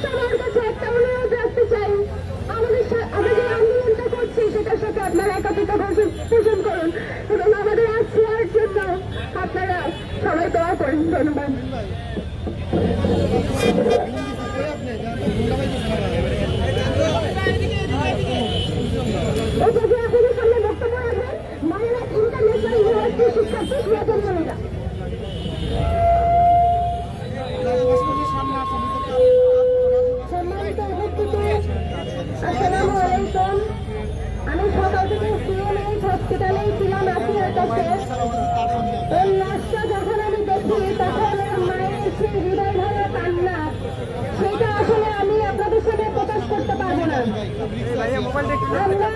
সবার কাছে একটা অনুরোধ রাখতে চাই, আমরা যে আন্দোলনটা করছি সেটার সাথে আপনারা একাত্মতা পোষণ করুন এবং আমাদের আসিয়ার জন্য আপনারা সবাই দোয়া করুন। ধন্যবাদ। আপনাদের সামনে বক্তব্য রাখবেন মাইনাস ইন্টারন্যাশনাল ইউনিভার্সিটির শিক্ষার্থী সিয়াতুল মনিরা। সম্মানিত উপস্থিতি, আসসালামু আলাইকুম। আমি সকাল থেকে সিএমএইচ হসপিটালেই ছিলাম আসিয়ার কাছে। এই লাশটা যখন আমি দেখি তখন মায়ের সেই হৃদয় ভরা কান্না, সেটা আসলে আমি আপনাদের সাথে প্রকাশ করতে পারবো না। আমরা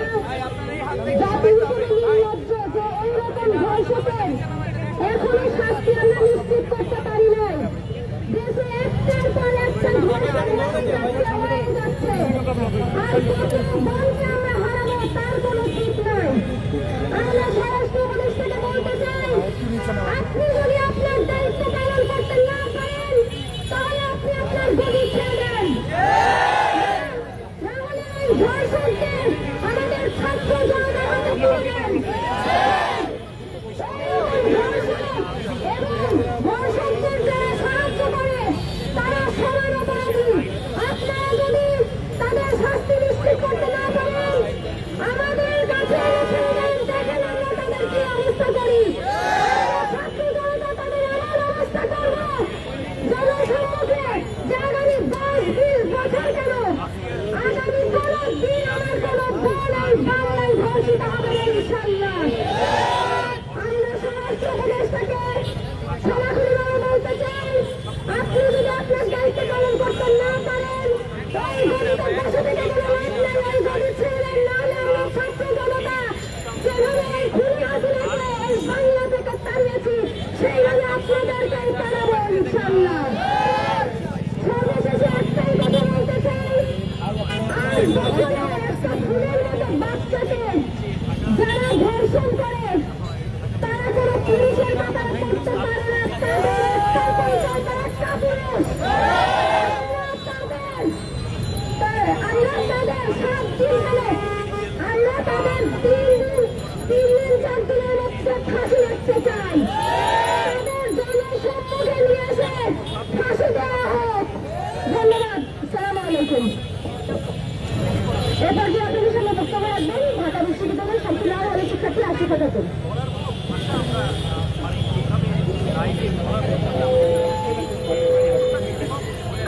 জাতি হিসেবে নির্লজ্জ যে এইরকম ধর্ষকের এখনো শাস্তি আমরা নিশ্চিত করতে পারি নাই। দেশে একটার পর একটা ধর্ষণ হয়ে যাচ্ছে, আর কত বোনকে আমরা হারাবো তার কোনো ঠিক নাই। আমরা স্বরাষ্ট্র উপদেষ্টাকে বলতে চাই, আপনি যদি আপনার দায়িত্ব পালন করতে না পারেন তাহলে আপনি আপনার গদি ছেড়ে দেন, নাহলে এই ধর্ষণকে আমাদের ছাত্র জনতার হাতে তুলে দেন। এবং ধর্ষকদের যারা সাহায্য করে তারা সমান অপরাধী। আপনারা যদি তাদের শাস্তি নিশ্চিত করতে না পারেন আমাদের কাছে দেখেন আমরা তাদের কি অবস্থা করি। ছাত্র জনতা তাদের এমন অবস্থা করবো জনসম্মুখে যে আগামী 10-20 বছর কেন আগামী কোনো দিন আমার কোনো বোন এই বাংলায় ধর্ষিত হবে না ইনশাআল্লাহ। আমরা স্বরাষ্ট্র উপদেষ্টাকে সরাসরিভাবে বলতে চাই, আপনি যদি আপনার দায়িত্ব পালন করতে না পারেন এই গণিতের বসে থেকে কোনো লাভ নেই, এই গণিত ছেড়ে দেন, নাহলে আমরা ছাত্র জনতা যেভাবে এই খুনি হাসিনাকে এই বাংলা থেকে তাড়িয়েছি সেইভাবে আপনাদেরকেই তাড়াবো ইনশাআল্লাহ। সর্বশেষে একটাই কথা বলতে চাই, আর বছরের একটা ফুলের মতো বাচ্চাকে যারা ধর্ষণ করে তারা কোনো পুলিশের ব্যাপারে করতে পারে না, তাদের একটা পরিচয় তারা একটা পুলিশ। আমরা তাদের 7 দিন গেলে আমরা তাদের 3 দিন 4 দিনের মধ্যে ফাঁসি রাখতে চাই। তাদের জনসম্মুখে নিয়ে এসে ফাঁসি দেওয়া হোক। ধন্যবাদ। আসসালামু আলাইকুম। এরপর যে আপনাদের সামনে বক্তব্য রাখবেন ঢাকা বিশ্ববিদ্যালয়ের শামসুল্লাহ হলের শিক্ষার্থী আশিফা খাতুন।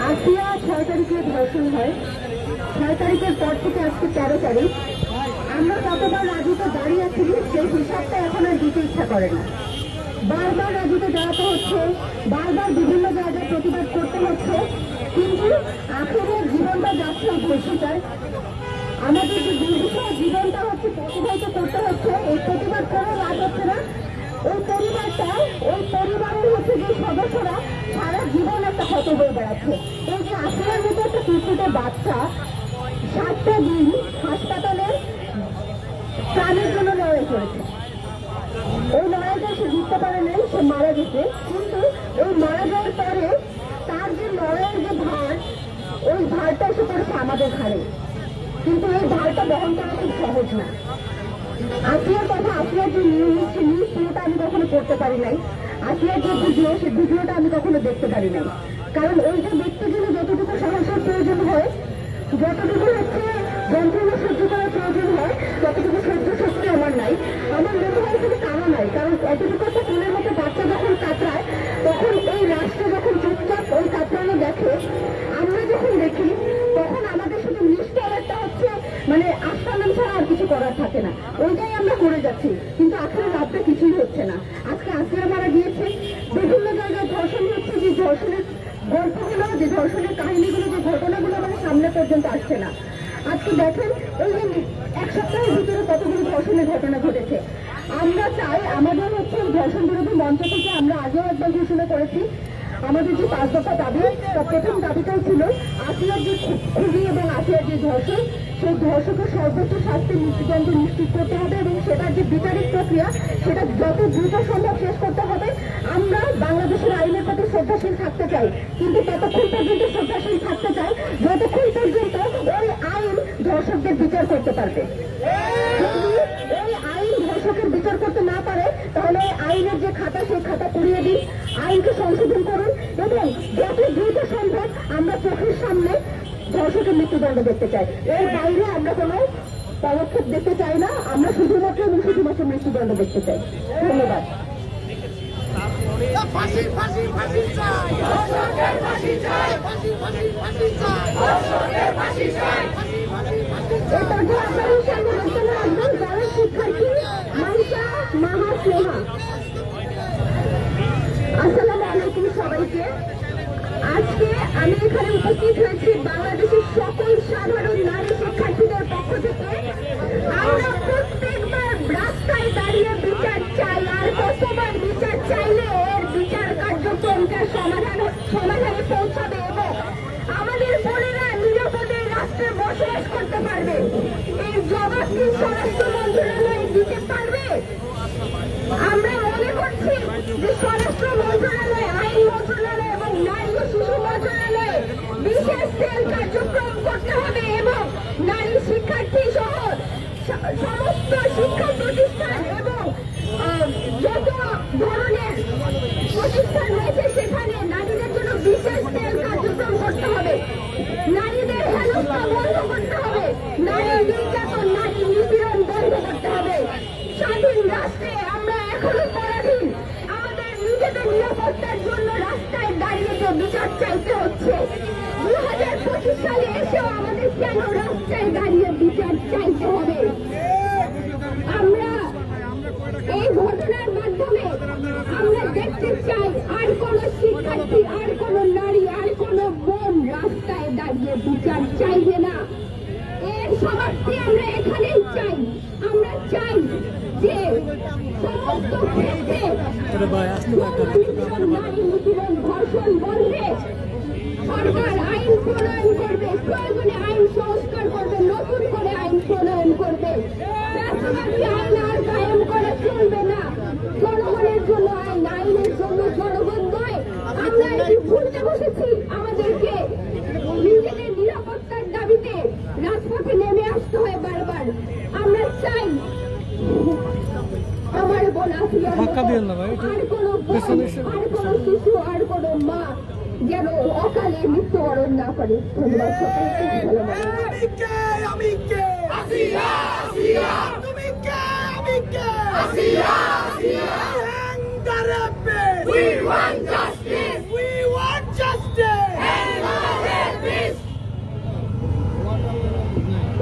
আসিয়া 6 তারিখে ধর্ষণ হয়। 6 তারিখের পর থেকে আজকে 13 তারিখ। আমরা কতবার রাজুতে দাঁড়িয়ে আছি সেই হিসাবটা এখন আর দিতে ইচ্ছা করে না। বারবার রাজুতে দাঁড়াতে হচ্ছে, বারবার বিভিন্ন জায়গায় প্রতিবাদ করতে হচ্ছে, কিন্তু আখেরে জীবনটা যাচ্ছে ধর্ষিতায়। আমাদের যে দুর্বিষহ জীবনটা হচ্ছে প্রতিবাহিত করতে হচ্ছে, এই প্রতিবাদ করে লাভ হচ্ছে না। ওই পরিবারটা, ওই পরিবারের হচ্ছে যে সদস্যরা সারা জীবন একটা ক্ষত হয়ে বেড়াচ্ছে। এই যে আসলের মতো একটা কুকুরের বাচ্চা 7টা দিন হাসপাতালে প্রাণের জন্য লড়াই করেছে। ওই লড়াইটা সে জিততে পারে নাই, সে মারা গেছে। কিন্তু ওই মারা যাওয়ার পরে তার যে লড়াইয়ের যে ভার, ওই ভারটা এসে পড়েছে আমাদের ঘাড়ে। কিন্তু এই ভারটা বহন করা খুব সহজ না। আসিয়ার কথা, আসিয়ার যে নিউজ পুরোটা আমি কখনো করতে পারি নাই। আসিয়ার যে ভিডিও, সেই ভিডিওটা আমি কখনো দেখতে পারি নাই। কারণ ওই যে দেখতে গেলে যতটুকু সাহসের প্রয়োজন হয়, যতটুকু হচ্ছে যন্ত্রণা সহ্য করার প্রয়োজন হয়, ততটুকু সহ্য শক্তি আমার নাই। আমার মনে হয় শুধু কারো নাই। কারণ এতটুকু একটা ফুলের মতো বাচ্চা যখন কাতরায়, তখন এই রাষ্ট্র যখন চুপচাপ ওই কাতরানো দেখে, আমরা যখন দেখি তখন আমাদের শুধু নিষ্ঠর একটা হচ্ছে মানে আস্থানাম ছাড়া আর কিছু করার থাকে না। ওইটাই আমরা করে যাচ্ছি, কিন্তু আসলে লাভটা কিছুই হচ্ছে না। আজকে আসিয়া মারা গিয়েছে, বিভিন্ন জায়গায় ধর্ষণ হচ্ছে, যে ধর্ষণের গল্পগুলো, যে ধর্ষণের কাহিনীগুলো, যে ঘটনাগুলো আমাদের সামনে পর্যন্ত আসছে না। আজকে দেখেন এই যে 1 সপ্তাহের ভিতরে কতগুলো ধর্ষণের ঘটনা ঘটেছে। আমরা চাই আমাদের হচ্ছে ধর্ষণ বিরোধী মঞ্চ থেকে আমরা আগেও একবার ঘোষণা করেছি, আমাদের যে 5 দফা দাবি, তার প্রথম দাবিটাই ছিল আসিয়ার যে খুনি এবং আসিয়ার যে ধর্ষণ, সেই ধর্ষকের সর্বোচ্চ শাস্তি মৃত্যুদণ্ড নিশ্চিত করতে হবে এবং সেটার যে বিচারিক প্রক্রিয়া সেটা যত দ্রুত সম্ভব শেষ করতে হবে। আমরা বাংলাদেশের আইনের প্রতি শ্রদ্ধাশীল থাকতে চাই, কিন্তু ততক্ষণ পর্যন্ত শ্রদ্ধাশীল থাকতে চাই বিচার করতে পারবে। যদি এই আইন ধর্ষকের বিচার করতে না পারে তাহলে আইনের যে খাতা সেই খাতা পুড়িয়ে দিন, আইনকে সংশোধন করুন এবং যত দ্রুত সম্ভব আমরা চোখের সামনে ধর্ষকের মৃত্যুদণ্ড দেখতে চাই। এর বাইরে আমরা কোনো পদক্ষেপ দেখতে চাই না, আমরা শুধুমাত্র এবং শুধুমাত্র মৃত্যুদণ্ড দেখতে চাই। ধন্যবাদ। শিক্ষার্থী মাইশা মাহা স্নেহা। আসসালামু আলাইকুম সবাইকে। আজকে আমি এখানে উপস্থিত হয়েছি বাংলাদেশের সকল সাধারণ নারী শিক্ষার্থীদের পক্ষ থেকে। আমরা প্রত্যেকবার রাস্তায় দাঁড়িয়ে বিচার চাই, আর কতবার বিচার চাইলে এর বিচার কার্যক্রমটা সমাধানে পৌঁছাবে এবং আমাদের বোনেরা নিরাপদে রাষ্ট্রে বসবাস করতে পারবে। এই জবাব কি স্বরাষ্ট্র মন্ত্রণালয় দিতে পারবে? আমরা মনে করছি যে স্বরাষ্ট্র মন্ত্রণালয়, আইন মন্ত্রণালয় এবং নারী ও শিশু মন্ত্রণালয়ে বিশেষ সেল কার্যক্রম করতে হবে এবং নারী শিক্ষার্থী সহ সমস্ত শিক্ষা প্রতিষ্ঠান এবং যত ধরনের প্রতিষ্ঠান রয়েছে সেখানে নারীদের জন্য বিশেষ সেল কার্যক্রম করতে হবে। নারীদের হেনস্থা বন্ধ করতে হবে, নারী নির্যাতন, নারী নিপীড়ন বন্ধ করতে হবে। স্বাধীন রাষ্ট্রে আমরা এখনো পরাধীন, আমাদের নিজেদের নিরাপত্তার জন্য রাস্তায় দাঁড়িয়ে যে বিচার চাইতে হচ্ছে। 2025 সালে এসেও আমাদের কেন রাস্তায় দাঁড়িয়ে বিচার চাইতে হবে? আমরা এই ঘটনার মাধ্যমে আমরা দেখতে চাই আর কোন শিক্ষার্থী, আর কোন নারী, আর কোন বোন রাস্তায় দাঁড়িয়ে বিচার চাইবে না। এর সমাপ্তি আমরা এখানেই চাই। আমরা চাই যে সমস্ত ক্ষেত্রে নারী নিপীড়ন, ধর্ষণ বন্ধে সরকার আইন প্রণয়ন করবে, প্রয়োজনে আইন সংস্কার করবে, নতুন করে আইন প্রণয়ন করবে। রাষ্ট্রব্যাপী আইন আর কায়েম করা চলবে না। জনগণের জন্য আইন, আইনের জন্য জনগণ নয়। আমরা এটি ভুলতে বসেছি। আমাদেরকে নিজেদের নিরাপত্তার দাবিতে রাজপথে নেমে আসতে হয় বারবার। আমরা চাই আমার বোন আসিয়া, আর কোনো আর কোনো শিশু, আর কোনো মা যেন অকালে মৃত্যুবরণ না করে। ধন্যবাদ সকলকে।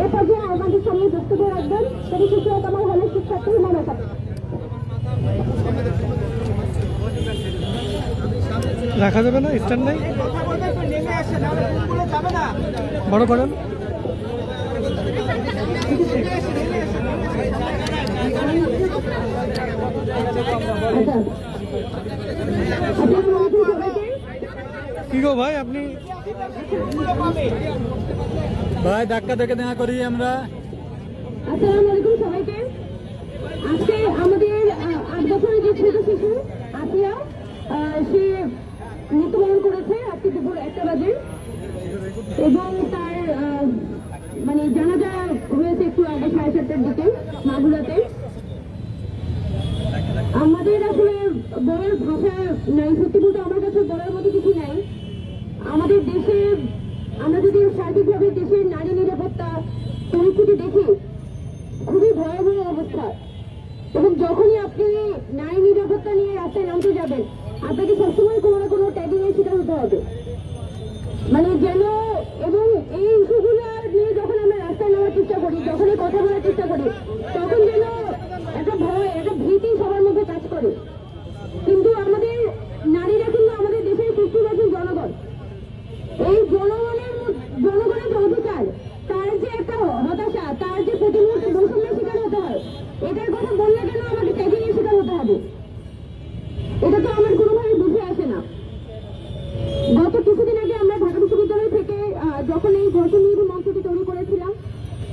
এ পর্যায়ে আমাদের সামনে বক্তব্য রাখবেন পরিশেষে আমার হলের শিক্ষার্থী মমতা। রাখা যাবে না, স্ট্যান্ড নেই, বড় করেন। কি গো ভাই, আপনি ভাই ধাক্কা দেখে দেখা করি আমরা। আসসালামু আলাইকুম সবাইকে। আজকে আমাদের 8 বছরের যে ছোট শিশু আসিয়া, সে মৃত্যুবরণ করেছে আজকে দুপুর 1টা বাজে এবং তার মানে জানাজা হয়েছে একটু আগে 7:30টার দিকে মাগুরাতে। আমাদের আসলে বলার ভাষা নাই, সত্যি বলতে আমার কাছে বলার মতো কিছু নাই। আমাদের দেশে আমরা যদি সার্বিকভাবে দেশের নারী নিরাপত্তা পরিস্থিতি দেখি, খুবই ভয়াবহ অবস্থা। এবং যখনই আপনি নারী নিরাপত্তা নিয়ে রাস্তায় নামতে যাবেন, আপনাকে সবসময় কোনো না কোনো ট্যাগিং এর শিকার হতে হবে। মানে যেন, এবং এই ইস্যুগুলো নিয়ে যখন আমরা রাস্তায় নামার চেষ্টা করি, যখনই কথা বলার চেষ্টা করি, তখন যেন একটা ভয়, একটা ভীতি সবার মধ্যে কাজ করে। কিন্তু আমাদের নারীরা কিন্তু আমাদের দেশের 50% জনগণ। এই জনগণের যে অধিকার, তার যে একটা হতাশা, তার যে প্রতি মুহূর্তে বৈষম্যের শিকার হতে হয়, এটার কথা বললে কেন আমাকে ট্যাগিং এর শিকার হতে হবে? এটা তো আমার কোনোভাবে বুঝে আসে না। গত কিছুদিন আগে আমরা ঢাকা বিশ্ববিদ্যালয় থেকে যখন এই ধর্ষণ বিরোধী মঞ্চটি তৈরি করেছিলাম,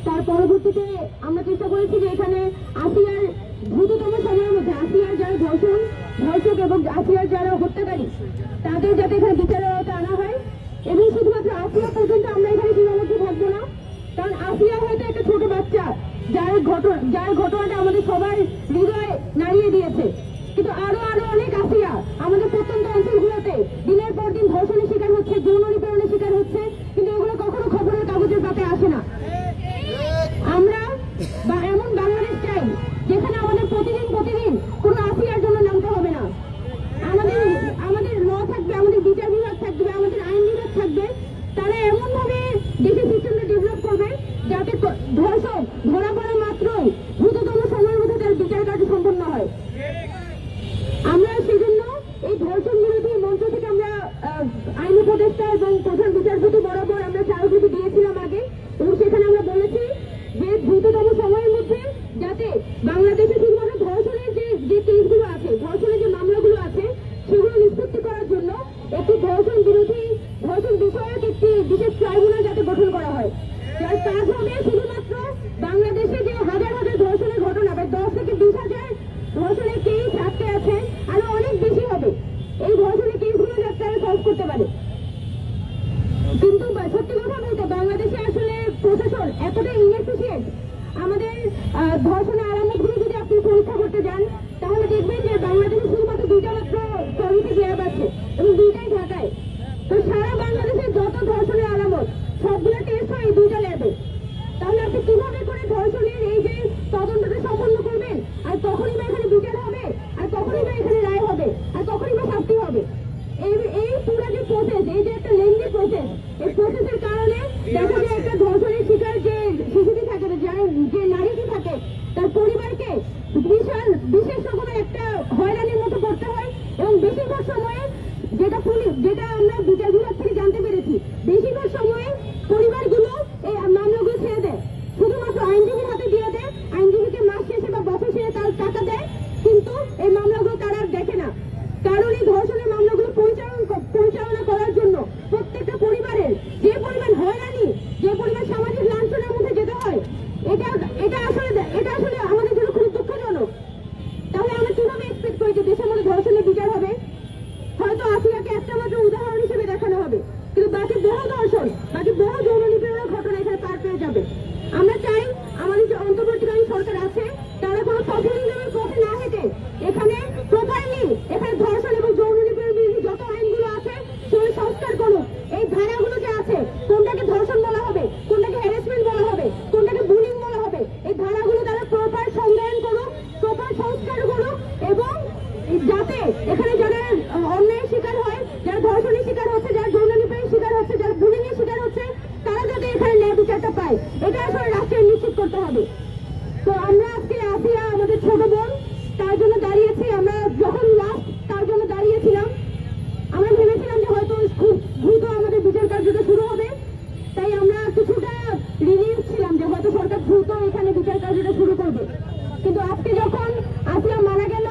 তার পরবর্তীতে আমরা চেষ্টা করেছি যে এখানে আসিয়ার দ্রুততম সময়ের মধ্যে আসিয়ার যারা ধর্ষক এবং আসিয়ার যারা হত্যাকারী, তাদের যাতে এখানে বিচারের আওতায় আনা হয়। এবং শুধুমাত্র আসিয়া পর্যন্ত আমরা এখানে সীমাবদ্ধ থাকবো না, কারণ আসিয়া হয়তো একটা ছোট বাচ্চা, যার ঘটনাটা আমাদের সবার হৃদয় নাড়িয়ে দিয়েছে, কিন্তু আরো অনেক আসিয়া আমাদের প্রত্যন্ত অঞ্চলগুলোতে দিনের পর দিন ধর্ষণের শিকার হচ্ছে, যৌন নিপীড়নের শিকার হচ্ছে, কিন্তু এগুলো কখনো খবরের কাগজের পাতায় আসে না। আমরা এমন বাংলাদেশ চাই যেখানে আমাদের প্রতিদিন কোনো আসিয়ার জন্য নামতে হবে না। আমাদের ল থাকবে, আমাদের বিচার বিভাগ থাকবে, আমাদের আইন বিভাগ থাকবে। তারা এমন ভাবে দেশের সিস্টেমটা ডেভেলপ করবে যাতে ধর্ষক ধরা পড়া মাত্রই দ্রুততম সময়ের মধ্যে তার বিচার কার্য সম্পন্ন হয়। আমরা সেজন্য এই ধর্ষণ বিরোধী মঞ্চ থেকে আমরা আইন উপদেষ্টা এবং প্রধান বিচারপতি বরাবর আমরা স্মারকলিপি দিয়েছিলাম আগে, এবং সেখানে আমরা বলেছি যে দ্রুততম সময়ের মধ্যে যাতে বাংলাদেশে শুধুমাত্র ধর্ষণের যে কেসগুলো আছে, ধর্ষণের যে মামলাগুলো আছে, সেগুলো নিষ্পত্তি করার জন্য একটি ধর্ষণ বিষয়ক একটি বিশেষ ট্রাইব্যুনাল যাতে গঠন করা হয়, যার কাজ হবে শুধুমাত্র বাংলাদেশে যে হাজার ধর্ষণের ঘটনা বা 10 থেকে 20,000 ধর্ষণের কেস আটকে আছে, আরো অনেক বেশি হবে। এই ধর্ষণের কেসগুলো যাতে তারা সলভ করতে পারে। কিন্তু সত্যি কথা বলতে বাংলাদেশে আসলে প্রশাসন এতটা ইনএফিশিয়েন্ট। আমাদের ধর্ষণের আলামতগুলো যদি আপনি পরীক্ষা করতে যান তাহলে দেখবেন যে বাংলাদেশে শুধুমাত্র 2টা মাত্র ফরেনসিক ল্যাব আছে, এবং 2টাই ঢাকায়। তো সারা বাংলাদেশে যত ধর্ষণের আলামত সবগুলো টেস্ট হয় এই 2টা ল্যাবে। তাহলে আপনি কিভাবে করে ধর্ষণের এই যে তদন্তটা সম্পন্ন করবেন, আর কখনই বা এখানে বিচার হবে, আর কখনই বা এখানে রায় হবে, আর কখনই বা শাস্তি হবে? এই পুরো যে প্রসেস, এই যে একটা লেন্দি প্রসেস, এই প্রসেসের কারণে দেখা যায় একটা ধর্ষণের শিকার যে শিশুটি থাকে, যে নারীটি থাকে, তার পরিবারকে বিশেষ রকমের একটা হয়রানির মতো করতে হয়। এবং বেশিরভাগ সময়ে যেটা আমরা বিচার বিভাগ থেকে জানতে পেরেছি, বেশিরভাগ সময়ে পরিবারগুলো এই মামলাগুলো ছেড়ে দেয়, শুধুমাত্র আইনজীবীর হাতে দিয়ে দেয়, আইনজীবীকে মাস শেষে বা বছর শেষে তার টাকা দেয়, কিন্তু এই মামলাগুলো তারা আর দেখে না। কারণ এই ধর্ষণের মামলাগুলো পরিচালনা করার জন্য প্রত্যেকটা পরিবারের যে পরিমাণ হয়রানি, যে পরিমাণ সামাজিক লাঞ্ছনার মধ্যে যেতে হয়, এটা আসলে আমাদের জন্য খুব দুঃখজনক। তাহলে আমরা কিভাবে এক্সপেক্ট করি যে দেশের মধ্যে ধর্ষণের বিচার হবে? হয়তো আসিয়াকে একটা মাত্র উদাহরণ হিসেবে দেখানো হবে, কিন্তু বাকি বহু ধর্ষণ, বাকি বহু যৌন নিপীড়নের ঘটনা এখানে পার পেয়ে যাবে। আমরা চাই আমাদের যে অন্তর্বর্তীকালীন সরকার আছে তারা কোনো পপুলিজমের পথে না হেঁটে এখানে প্রপারলি এখানে ধর্ষণ এবং যৌন নিপীড়ন বিরোধী যত আইনগুলো আছে সেগুলো সংস্কার করুক। এই ধারাগুলো যে আছে, কোনটাকে ধর্ষণ বলা হবে, কোনটাকে হ্যারাসমেন্ট বলা হবে, কোনটাকে বুলিং বলা হবে, এই ধারাগুলো তারা প্রপার সংজ্ঞায়ন করুক, প্রপার সংস্কার করুক, এবং যাতে এখানে যারা অন্যায়ের শিকার হয়, যারা ধর্ষণের শিকার হচ্ছে, যারা যৌন নিপীড়নের শিকার হচ্ছে, যারা বুলিং এর শিকার হচ্ছে, তারা যাতে এখানে ন্যায় বিচারটা পায়, এটা আসলে রাষ্ট্রের নিশ্চিত করতে হবে। তো আমরা আজকে আসিয়া আমাদের ছোট বোন, তার জন্য দাঁড়িয়েছি। আমরা যখন লাস্ট তার জন্য দাঁড়িয়েছিলাম, আমরা ভেবেছিলাম যে হয়তো খুব দ্রুত আমাদের বিচার কার্যটা শুরু হবে, তাই আমরা কিছুটা রিলিফ ছিলাম যে হয়তো সরকার দ্রুত এখানে বিচার কার্যটা শুরু করবে। কিন্তু আজকে যখন আসিয়া মারা গেল,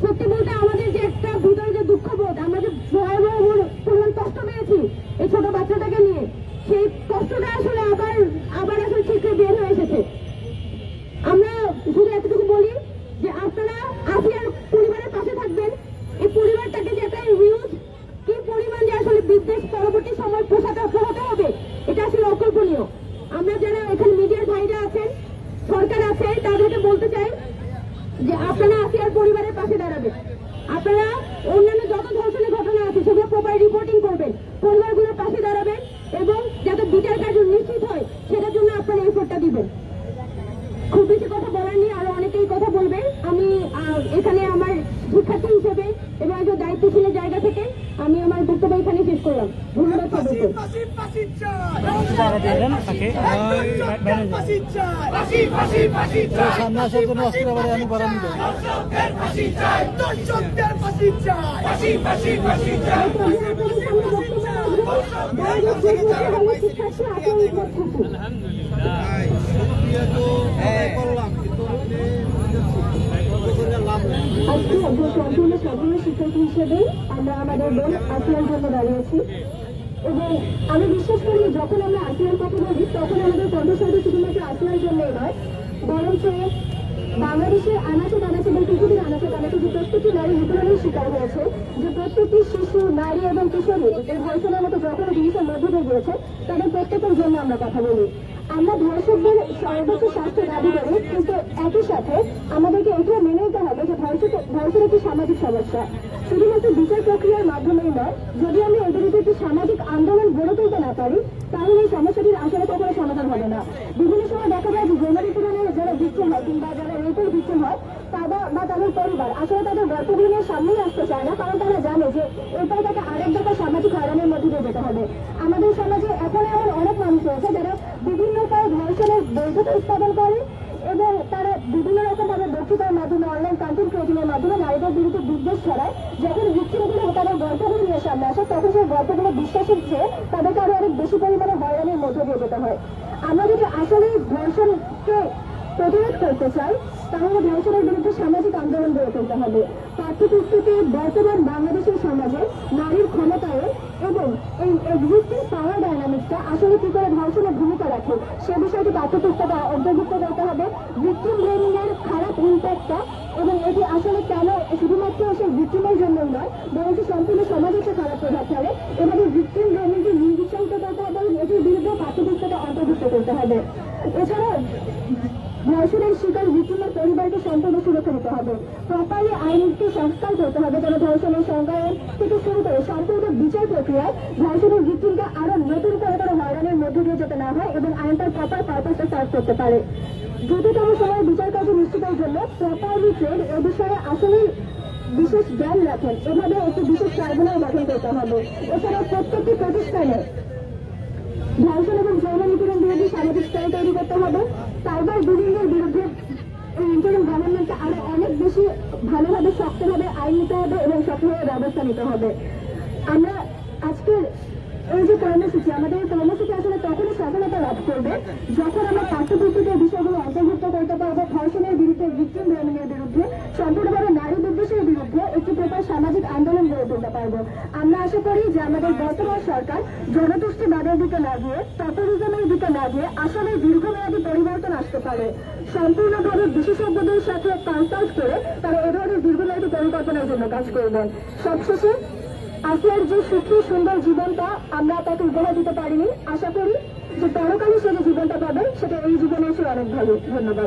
সত্যি বলতে আমাদের যে একটা ভিতরে যে দুঃখবোধ, আমরা যে ভয়াবহ পরিমাণ কষ্ট পেয়েছি এই ছোট বাচ্চাটাকে নিয়ে, সেই কষ্টটা আসলে আবার আসলে ঠিকরে বের হয়ে এসেছে। আমরা শুধু এতটুকু বলি যে আপনারা আসিয়ার পরিবারের পাশে থাকবেন। এই পরিবারটাকে যে একটা হিউজ কি পরিমাণ যে আসলে বিদ্বেষ পরবর্তী সময় পোষাতে হবে, এটা আসলে অকল্পনীয়। আমরা যারা এখানে মিডিয়ার ভাইরা আছেন, সরকার আছে, তাদেরকে বলতে চাই যে আপনারা আসিয়ার পরিবারের পাশে দাঁড়াবেন। আপনারা অন্যান্য যত ধর্ষণের ঘটনা আছে সেগুলো প্রপার রিপোর্টিং করবেন, পরিবারগুলোর পাশে দাঁড়াবেন, এবং যাতে বিচার কার্য নিশ্চিত হয় সেটার জন্য আপনারা এফোর্টটা দিবেন। খুব বেশি কথা বলার নেই, আরো অনেকেই কথা বলবেন। আমি এখানে আমার শিক্ষার্থী হিসেবে এবং একজন দায়িত্বশীলের জায়গা থেকে আমি আমার বক্তব্য এখানে শেষ করলাম। ধন্যবাদ সবাইকে। সামনে আসার জন্য অস্ত্র আবার আমি বাড়ান আজকে একজন সম্পূর্ণ স্বাধীন শিক্ষার্থী হিসেবে আমরা আমাদের বোন আসিয়ার জন্য দাঁড়িয়েছি, এবং আমি বিশ্বাস করি যখন আমরা আসিয়ার কথা বলি তখন আমাদের কণ্ঠস্বর শুধুমাত্র আসিয়ার জন্যই নয়, বরঞ্চ বাংলাদেশের আনাচে কানাচে এবং পৃথিবীর আনাচে কানাচে যে প্রত্যেকটি নারী নিপীড়নের শিকার হয়েছে, যে প্রত্যেকটি শিশু, নারী এবং কিশোরী এই ধর্ষণের মতো যখন জিনিসের মধ্যে দিয়ে গিয়েছে, তাদের প্রত্যেকের জন্য আমরা কথা বলি। আমরা ধর্ষকদের সর্বোচ্চ শাস্তি দাবি করি, কিন্তু একই সাথে আমাদেরকে এটাও মেনে নিতে হবে যে ধর্ষণ একটি সামাজিক সমস্যা। শুধুমাত্র বিচার প্রক্রিয়ার মাধ্যমেই নয়, যদি আমরা এর বিরুদ্ধে একটি সামাজিক আন্দোলন গড়ে তুলতে না পারি, তাহলে এই সমস্যাটির আসলে কখনো সমাধান হবে না। বিভিন্ন সময় দেখা যায় যে যৌন নিপীড়নের যারা ভিকটিম হয় কিংবা যারা রেপের ভিকটিম হয় তারা বা তাদের পরিবার আসলে তাদের গল্পগুলোর সামনেই আসতে চায় না, কারণ তারা জানে যে এটাই তাকে আরেক দফা সামাজিক হয়রানির মধ্যে দিয়ে যেতে হবে। আমাদের সমাজে এখন এমন অনেক মানুষ রয়েছে যারা বিভিন্ন উপায়ে ধর্ষণের বৈধতা উৎপাদন করে এবং তারা বিভিন্ন রকম ভাবে বক্তৃতার মাধ্যমে, অনলাইন কন্টেন্ট ক্রিয়েটিং এর মাধ্যমে নারীদের বিরুদ্ধে বিদ্বেষ ছড়ায়। যখন ভিকটিমগুলো তাদের গল্পগুলো নিয়ে সামনে আসে, তখন সেই গল্পগুলো বিশ্বাসের চেয়ে তাদেরকে আরো অনেক বেশি পরিমাণে হয়রানির মধ্যে দিয়ে যেতে হয়। আমরা যদি আসলে ধর্ষণকে প্রতিরোধ করতে চাই, তাহলে ধর্ষণের বিরুদ্ধে সামাজিক আন্দোলন গড়ে তুলতে হবে। পাঠ্যপুস্তকে বর্তমান বাংলাদেশের সমাজে নারীর ক্ষমতায়ন এবং এই এক্সিস্টিং পাওয়ার ডায়নামিক্সটা আসলে কি করে ধর্ষণের ভূমিকা রাখে সে বিষয়টি পাঠ্যপুস্তকে অন্তর্ভুক্ত করতে হবে। ভিকটিম ব্লেমিং এর খারাপ ইম্প্যাক্টটা এবং এটি আসলে কেন শুধুমাত্র সেই ভিকটিমের জন্যই নয়, বরং সম্পূর্ণ সমাজে সে খারাপ প্রভাব ফেলে, এভাবে ভিকটিম ব্লেমিংকে নিরুৎসাহিত করতে হবে এবং এটির বিরুদ্ধে পাঠ্যপুস্তকে অন্তর্ভুক্ত করতে হবে। এছাড়া ধর্ষণের শিকার ভিকটিমের পরিবারকে সম্পূর্ণ সুরক্ষা দিতে হবে। প্রপারলি আইনকে সংস্কার করতে হবে যেন ধর্ষণের সংজ্ঞায়ন থেকে শুরু করে সম্পূর্ণ বিচার প্রক্রিয়ায় ধর্ষণের ভিকটিমকে আরো নতুন করে কোনো হয়রানির মধ্যে দিয়ে যেতে না হয় এবং আইন তার প্রপার পারপাসটা সার্ভ করতে পারে। দ্রুততম সময়ে বিচার কার্য নিশ্চিতের জন্য প্রপারলি ট্রেড এ বিষয়ে আসলে বিশেষ জ্ঞান রাখেন, এভাবে একটি বিশেষ ট্রাইব্যুনাল গঠন করতে হবে। এছাড়া প্রত্যেকটি প্রতিষ্ঠানে ধর্ষণ এবং যৌন নিপীড়ন বিরোধী সামাজিক স্তর তৈরি করতে হবে। সাইবার বুলিংয়ের বিরুদ্ধে এই ইন্টারিম গভর্নমেন্টকে আরো অনেক বেশি ভালোভাবে শক্তভাবে আইন নিতে হবে এবং শক্তভাবে ব্যবস্থা নিতে হবে। আমরা আজকের এই যে কর্মসূচি, আমাদের এই কর্মসূচি আসলে তখনই সফলতা লাভ করবে যখন আমরা পাঠ্যপুস্তকের বিষয়গুলো অন্তর্ভুক্ত করতে পারবো। ধর্ষণের বিরুদ্ধে, ভিকটিম ব্লেমিং এর বিরুদ্ধে, সম্পূর্ণভাবে নারী বিদ্বেষের বিরুদ্ধে একটি প্রকার সামাজিক আন্দোলন গড়ে তুলতে পারবো। আমরা আশা করি যে আমাদের বর্তমান সরকার জনতুষ্টিবাদের দিকে না গিয়ে, পপুলিজমের দিকে না গিয়ে আসলে দীর্ঘমেয়াদী পরিবর্তন আসতে পারে। সম্পূর্ণভাবে বিশেষজ্ঞদের সাথে কনসাল্ট করে তারা এ ধরনের দীর্ঘমেয়াদী পরিকল্পনার জন্য কাজ করবেন। সবশেষে আসিয়ার যে সুখী সুন্দর জীবনটা আমরা তাকে উপহার দিতে পারিনি, আশা করি যে পরকালে সে যে জীবনটা পাবে সেটা এই জীবনে এসে অনেক ভালো। ধন্যবাদ।